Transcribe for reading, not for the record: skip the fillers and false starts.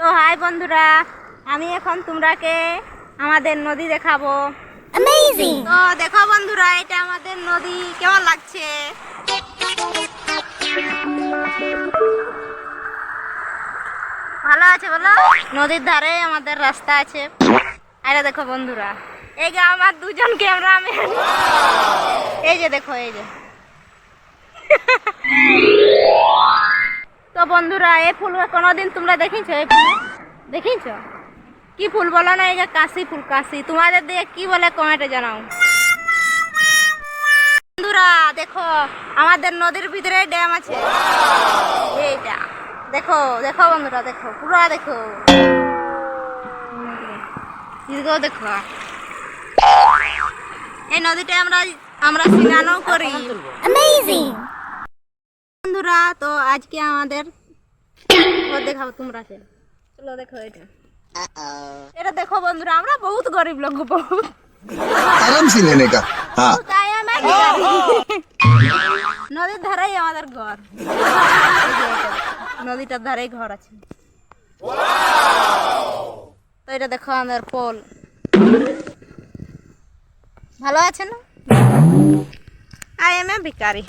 তো হাই বন্ধুরা, আমি এখন তোমরাকে আমাদের নদী দেখাবো। অ্যামেজিং। তো দেখো বন্ধুরা, এটা আমাদের নদী, কেমন লাগছে? ভালো আছে বলো? নদীর ধারে আমাদের রাস্তা আছে। আরে দেখো বন্ধুরা, এই যে আমার দুজন ক্যামেরাম্যান, এই যে দেখো, এই যে। তো বন্ধুরা, এই ফুল কোনোদিন তোমরা দেখিছো? এই ফুল দেখিছো? কি ফুল বলো না? এই যে কাশি ফুল। কাশি তোমাদের দিকে কি বলে কমেন্টে জানাও। বন্ধুরা দেখো, আমাদের নদীর ভিতরে ড্যাম আছে। এইটা দেখো, দেখো বন্ধুরা, দেখো পুরো দেখো, এদিকেও দেখো। এই নদীটা আমরা স্নানও করি। অ্যামেজিং। বন্ধুরা, তো আজকে আমাদের দেখাবো তোমরা, চলো দেখো। এটা দেখো বন্ধুরা, আমরা বহুত গরিব লোক, বহুত आराम से लेने का। हाँ। তাই আমার নদীর ধারেই আমাদের ঘর। নদীটার ধারেই ঘর আছে। তো এটা দেখো আমাদের পোল। ভালো আছে না? আই এম এ ভিখারি।